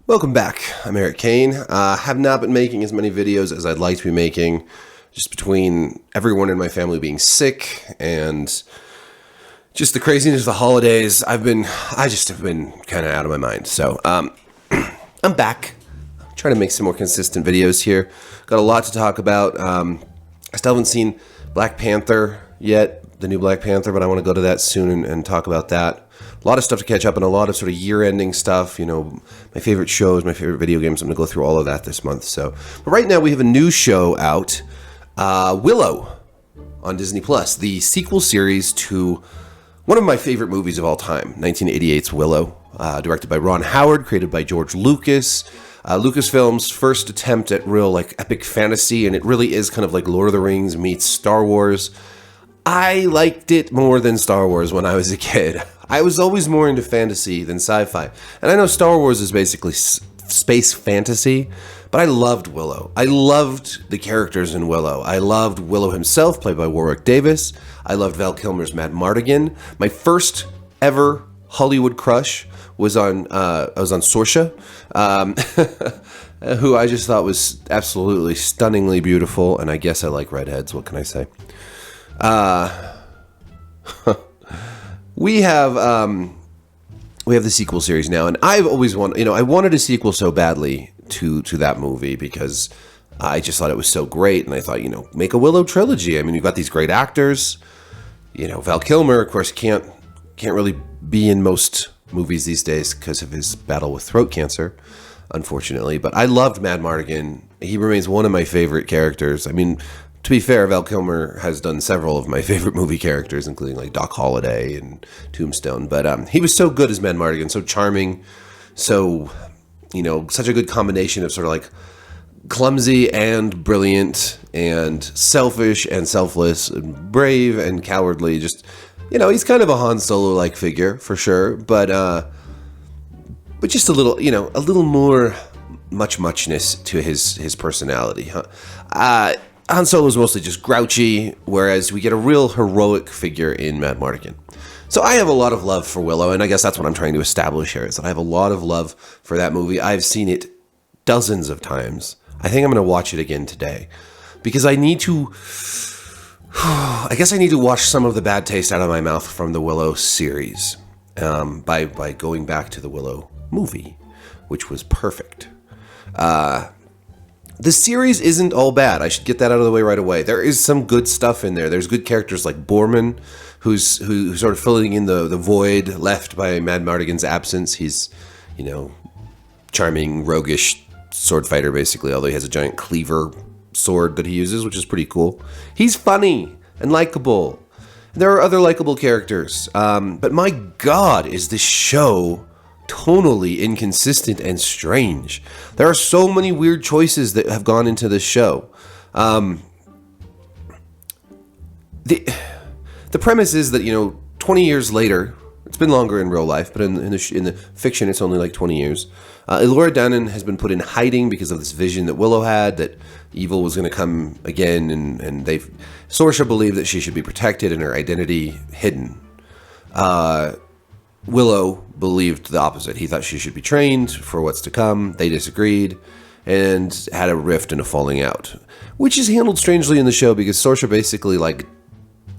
Welcome back. I'm Eric Kane. Have not been making as many videos as I'd like to be making, just between everyone in my family being sick and just the craziness of the holidays. I just have been kind of out of my mind. So I'm back. I'm trying to make some more consistent videos here. Got a lot to talk about. I still haven't seen Black Panther yet, the new Black Panther, but I want to go to that soon and talk about that. A lot of stuff to catch up and a lot of sort of year-ending stuff, you know, my favorite shows, my favorite video games. I'm going to go through all of that this month. But right now we have a new show out, Willow on Disney+, the sequel series to one of my favorite movies of all time, 1988's Willow, directed by Ron Howard, created by George Lucas. Lucasfilm's first attempt at real, like, epic fantasy, and it really is kind of like Lord of the Rings meets Star Wars. I liked it more than Star Wars when I was a kid. I was always more into fantasy than sci-fi. And I know Star Wars is basically space fantasy, but I loved Willow. I loved the characters in Willow. I loved Willow himself, played by Warwick Davis. I loved Val Kilmer's Madmartigan. My first ever Hollywood crush was on Saoirse, who I just thought was absolutely stunningly beautiful. And I guess I like redheads. What can I say? We have the sequel series now, and I've always wanted, I wanted a sequel so badly to that movie because I just thought it was so great, and I thought, make a Willow trilogy. I mean, you've got these great actors, Val Kilmer, of course, can't really be in most movies these days because of his battle with throat cancer, unfortunately, but I loved Madmartigan. He remains one of my favorite characters. I mean, to be fair, Val Kilmer has done several of my favorite movie characters, including like Doc Holliday and Tombstone. But he was so good as Madmartigan, so charming, so, such a good combination of sort of like clumsy and brilliant and selfish and selfless and brave and cowardly. Just, he's kind of a Han Solo-like figure for sure, but just a little more muchness to his personality, huh? Han Solo is mostly just grouchy, whereas we get a real heroic figure in Madmartigan. So I have a lot of love for Willow, and I guess that's what I'm trying to establish here, is that I have a lot of love for that movie. I've seen it dozens of times. I think I'm going to watch it again today, because I need to wash some of the bad taste out of my mouth from the Willow series by going back to the Willow movie, which was perfect. The series isn't all bad. I should get that out of the way right away. There is some good stuff in there. There's good characters like Borman, who's sort of filling in the void left by Madmartigan's absence. He's, charming, roguish sword fighter, basically, although he has a giant cleaver sword that he uses, which is pretty cool. He's funny and likable. There are other likable characters. But my God, is this show tonally inconsistent and strange. There are so many weird choices that have gone into this show. The premise is that 20 years later, it's been longer in real life, but in the fiction it's only like 20 years. Elora Danan has been put in hiding because of this vision that Willow had, that evil was going to come again, and Saoirse believed that she should be protected and her identity hidden. Willow believed the opposite. He thought she should be trained for what's to come. They disagreed and had a rift and a falling out, which is handled strangely in the show because Saoirse basically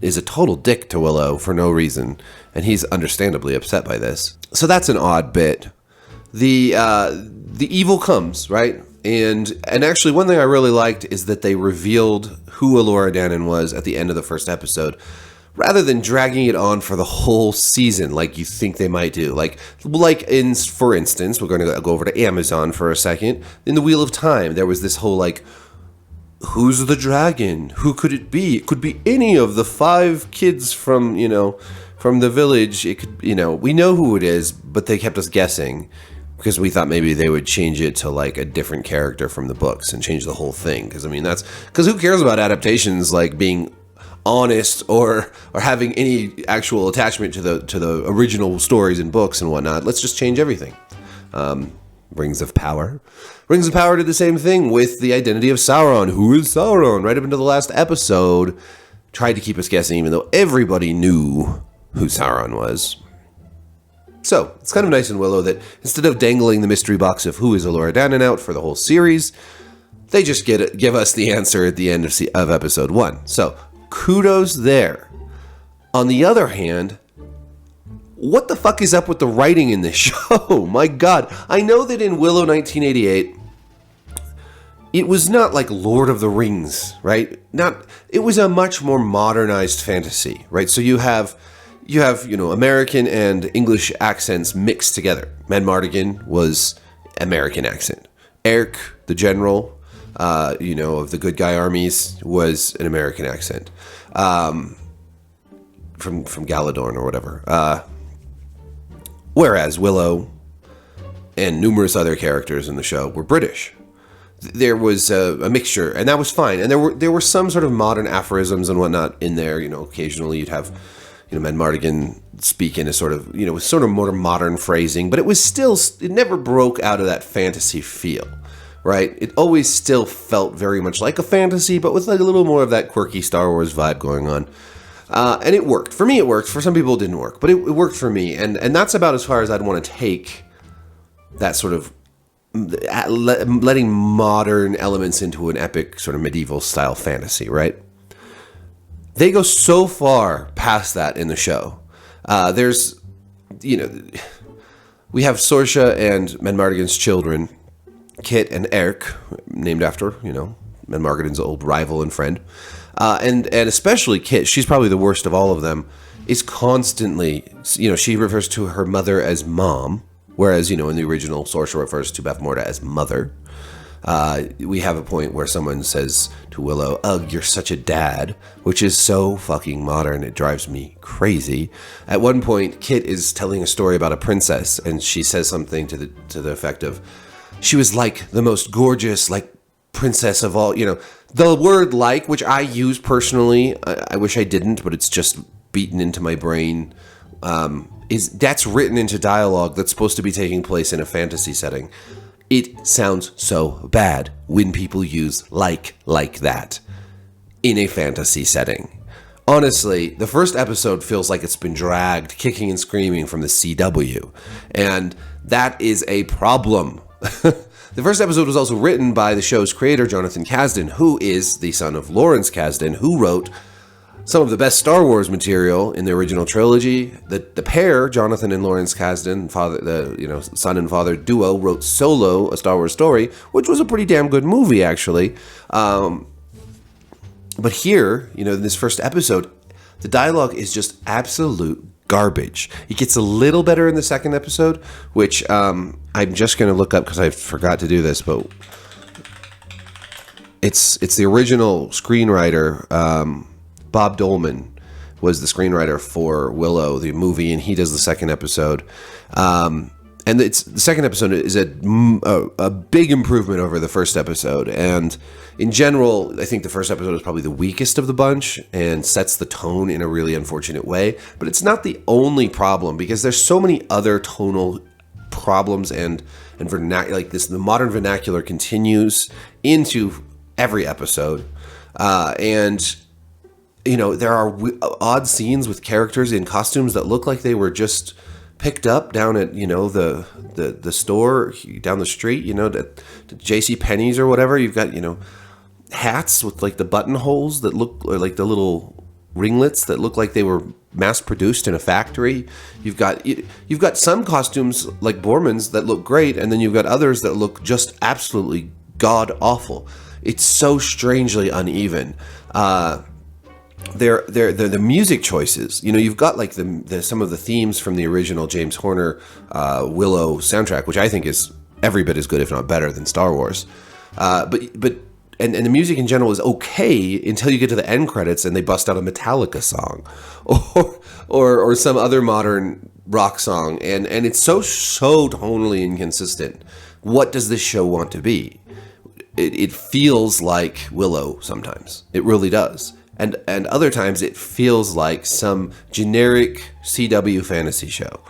is a total dick to Willow for no reason, and he's understandably upset by this. So that's an odd bit. The evil comes, right? And actually one thing I really liked is that they revealed who Elora Danan was at the end of the first episode, rather than dragging it on for the whole season like you think they might do. For instance, we're going to go over to Amazon for a second. In the Wheel of Time, there was this whole, who's the dragon? Who could it be? It could be any of the 5 kids from the village. It could, we know who it is, but they kept us guessing because we thought maybe they would change it to, a different character from the books and change the whole thing. Because who cares about adaptations, being honest or having any actual attachment to the original stories and books and whatnot? Let's just change everything. Rings of Power did the same thing with the identity of Sauron. Who is Sauron? Right up into the last episode, tried to keep us guessing, even though everybody knew who Sauron was. So it's kind of nice in Willow that instead of dangling the mystery box of who is Elora Danan out for the whole series, they just give us the answer at the end of episode 1. So kudos there. On the other hand, what the fuck is up with the writing in this show? My God. I know that in Willow 1988, it was not like Lord of the Rings, right? It was a much more modernized fantasy, right? So you have American and English accents mixed together. Madmartigan was American accent. Eric, the general, of the good guy armies, was an American accent. From Galadorn or whatever. Whereas Willow and numerous other characters in the show were British. There was a mixture, and that was fine. And there were some sort of modern aphorisms and whatnot in there. Occasionally you'd have, Madmartigan speak in a sort of more modern phrasing, but it never broke out of that fantasy feel, right? It always still felt very much like a fantasy, but with like a little more of that quirky Star Wars vibe going on. And it worked. For me, it worked. For some people, it didn't work, but it worked for me. And that's about as far as I'd want to take that sort of letting modern elements into an epic sort of medieval style fantasy, right? They go so far past that in the show. There's, we have Sorsha and Madmartigan's children, Kit and Eric, named after, Madmartigan's old rival and friend. And especially Kit, she's probably the worst of all of them, is constantly, she refers to her mother as mom, whereas, in the original, Sorsha refers to Bavmorda as mother. We have a point where someone says to Willow, "Ugh, you're such a dad," which is so fucking modern, it drives me crazy. At one point, Kit is telling a story about a princess, and she says something to the effect of, she was like the most gorgeous, like, princess of all, the word "like," which I use personally, I wish I didn't, but it's just beaten into my brain, that's written into dialogue that's supposed to be taking place in a fantasy setting. It sounds so bad when people use like that in a fantasy setting. Honestly, the first episode feels like it's been dragged kicking and screaming from the CW, and that is a problem. The first episode was also written by the show's creator, Jonathan Kasdan, who is the son of Lawrence Kasdan, who wrote some of the best Star Wars material in the original trilogy. The pair, Jonathan and Lawrence Kasdan, son and father duo, wrote Solo, a Star Wars story, which was a pretty damn good movie, actually. But here, in this first episode, the dialogue is just absolute garbage. It gets a little better in the second episode, which I'm just going to look up because I forgot to do this, but it's the original screenwriter. Bob Dolman was the screenwriter for Willow, the movie, and he does the second episode. And the second episode is a big improvement over the first episode. And in general, I think the first episode is probably the weakest of the bunch and sets the tone in a really unfortunate way. But it's not the only problem, because there's so many other tonal problems and like this. The modern vernacular continues into every episode, and there are odd scenes with characters in costumes that look like they were just picked up down at, the store down the street, to J.C. Penney's or whatever. You've got, hats with like the buttonholes that look, or like the little ringlets that look like they were mass produced in a factory. You've got some costumes like Borman's that look great, and then you've got others that look just absolutely god awful. It's so strangely uneven. The music choices, you've got like some of the themes from the original James Horner Willow soundtrack, which I think is every bit as good, if not better, than Star Wars. But the music in general is okay until you get to the end credits and they bust out a Metallica song or some other modern rock song, and it's so tonally inconsistent. What does this show want to be? It feels like Willow sometimes. It really does. And other times it feels like some generic CW fantasy show.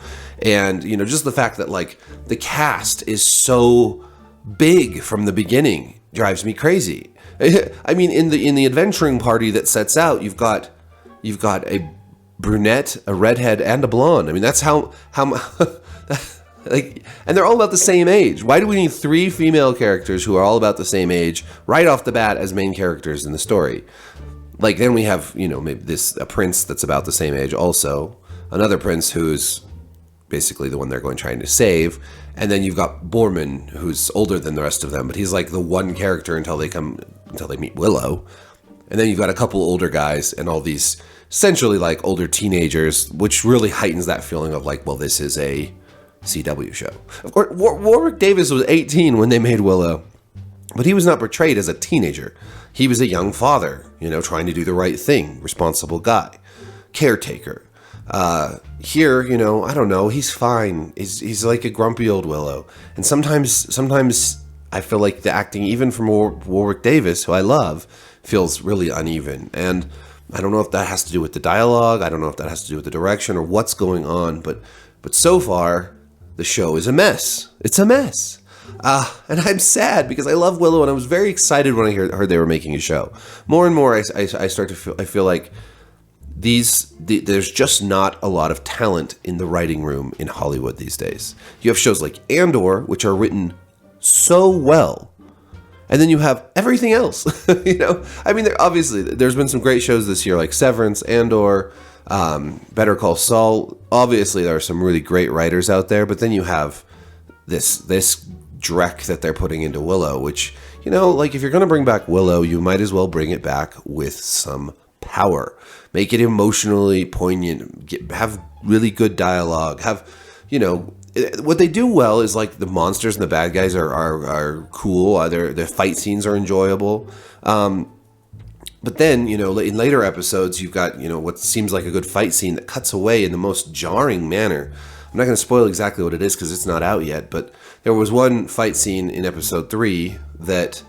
And, just the fact that, like, the cast is so big from the beginning drives me crazy. I mean, in the adventuring party that sets out, you've got a brunette, a redhead, and a blonde. I mean, that's how Like, and they're all about the same age. Why do we need 3 female characters who are all about the same age right off the bat as main characters in the story? Like, then we have, you know, maybe a prince that's about the same age also. Another prince who's basically the one they're trying to save. And then you've got Borman, who's older than the rest of them, but he's like the one character until they meet Willow. And then you've got a couple older guys and all these essentially like older teenagers, which really heightens that feeling of like, well, this is a CW show. Of course, Warwick Davis was 18 when they made Willow, but he was not portrayed as a teenager. He was a young father, you know, trying to do the right thing, responsible guy, caretaker. Here, you know, I don't know, he's fine. He's like a grumpy old Willow. And sometimes I feel like the acting, even from Warwick Davis, who I love, feels really uneven. And I don't know if that has to do with the dialogue. I don't know if that has to do with the direction or what's going on. But so far, the show is a mess. It's a mess. And I'm sad because I love Willow, and I was very excited when I heard they were making a show. More and more, I start to feel like there's just not a lot of talent in the writing room in Hollywood these days. You have shows like Andor, which are written so well, and then you have everything else. You know, I mean, there's been some great shows this year, like Severance, Andor, Better Call Saul. Obviously, there are some really great writers out there, but then you have this dreck that they're putting into Willow, which, you know, like if you're going to bring back Willow, you might as well bring it back with some power. Make it emotionally poignant. Have really good dialogue. Have, you know, what they do well is like the monsters and the bad guys are cool. Their fight scenes are enjoyable. But then, you know, in later episodes, you've got, you know, what seems like a good fight scene that cuts away in the most jarring manner. I'm not going to spoil exactly what it is because it's not out yet, but there was one fight scene in episode 3 that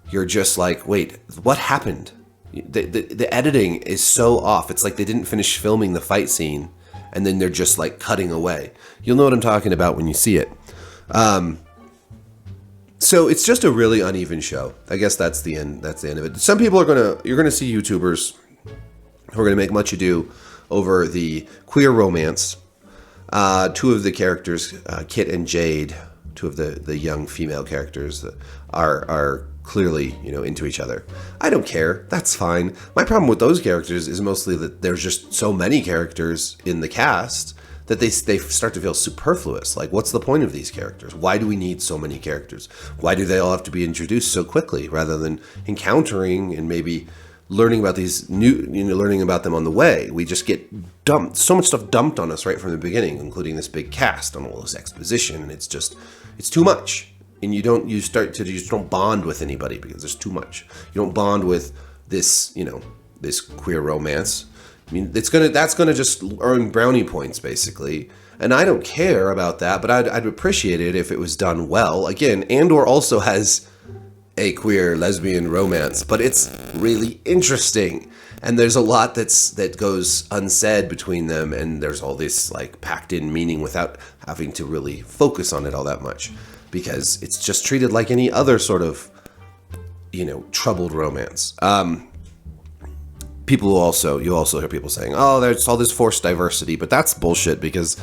you're just like, wait, what happened? The editing is so off. It's like they didn't finish filming the fight scene and then they're just like cutting away. You'll know what I'm talking about when you see it. So it's just a really uneven show. I guess that's the end. That's the end of it. Some people you're gonna see YouTubers who are gonna make much ado over the queer romance. 2 of the characters, Kit and Jade, 2 of the young female characters, are clearly, you know, into each other. I don't care. That's fine. My problem with those characters is mostly that there's just so many characters in the cast that they start to feel superfluous. Like, what's the point of these characters? Why do we need so many characters? Why do they all have to be introduced so quickly rather than encountering and maybe learning about these learning about them on the way? We just get so much stuff dumped on us right from the beginning, including this big cast and all this exposition, and it's too much. And you just don't bond with anybody because there's too much. You don't bond with this, you know, this queer romance. I mean, that's gonna just earn brownie points basically, and I don't care about that. But I'd appreciate it if it was done well. Again, Andor also has a queer lesbian romance, but it's really interesting, and there's a lot that goes unsaid between them, and there's all this like packed in meaning without having to really focus on it all that much, because it's just treated like any other sort of, you know, troubled romance. You also hear people saying, oh, there's all this forced diversity, but that's bullshit, because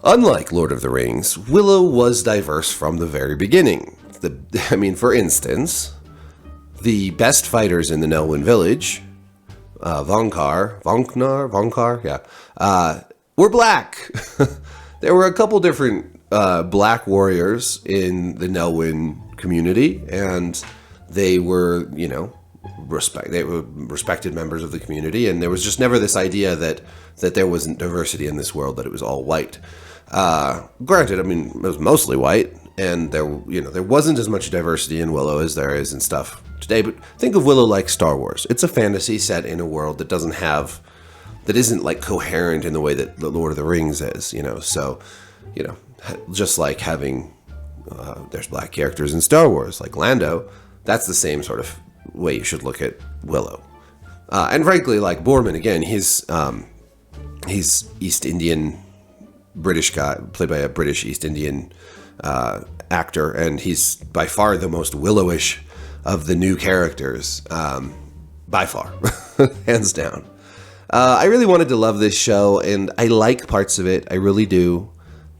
unlike Lord of the Rings, Willow was diverse from the very beginning. For instance, the best fighters in the Nelwyn village, Vonkar, were black. There were a couple different black warriors in the Nelwyn community, and they were, you know, they were respected members of the community, and there was just never this idea that there wasn't diversity in this world, that it was all white. Granted, I mean, it was mostly white, and there wasn't as much diversity in Willow as there is in stuff today. But think of Willow like Star Wars. It's a fantasy set in a world that isn't like coherent in the way that the Lord of the Rings is, you know. So, you know, just like having there's black characters in Star Wars, like Lando. That's the same sort of way you should look at Willow. And frankly, like Borman, again, he's East Indian British guy, played by a British East Indian actor, and he's by far the most Willowish of the new characters, by far, hands down. I really wanted to love this show, and I like parts of it. I really do.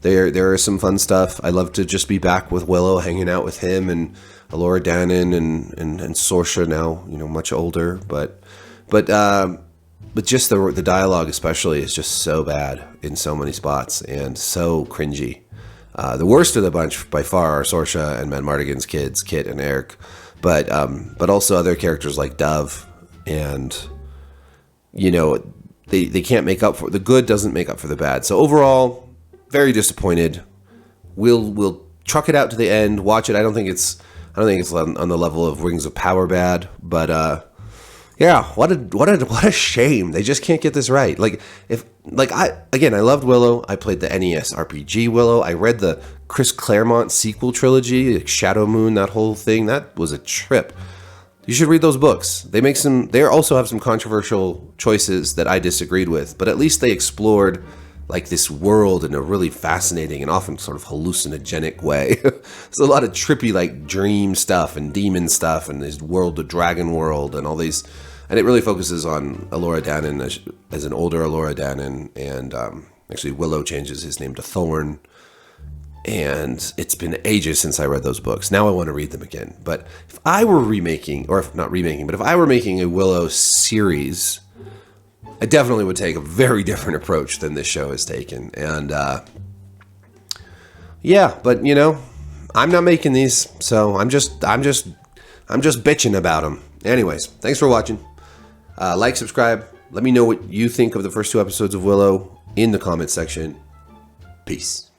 There is some fun stuff. I love to just be back with Willow, hanging out with him and Elora Danan and Sorsha now, much older, but just the dialogue especially is just so bad in so many spots and so cringy. The worst of the bunch by far are Sorsha and Mardigan's kids, Kit and Eric, but also other characters like Dove, and they can't make up for the good, doesn't make up for the bad. So overall, very disappointed. We'll truck it out to the end, watch it. I don't think it's on the level of Rings of Power bad, but yeah, what a shame. They just can't get this right. I loved Willow. I played the NES RPG Willow. I read the Chris Claremont sequel trilogy, like Shadow Moon, that whole thing. That was a trip. You should read those books. They also have some controversial choices that I disagreed with, but at least they explored like this world in a really fascinating and often sort of hallucinogenic way. There's a lot of trippy like dream stuff and demon stuff and this world, the dragon world and all these, and it really focuses on Elora Danan as an older Elora Danan, and actually Willow changes his name to Thorn. And it's been ages since I read those books. Now I want to read them again. But if I were if I were making a Willow series, I definitely would take a very different approach than this show has taken. And yeah, but I'm not making these, so I'm just bitching about them. Anyways, thanks for watching. Like, subscribe. Let me know what you think of the first 2 episodes of Willow in the comments section. Peace.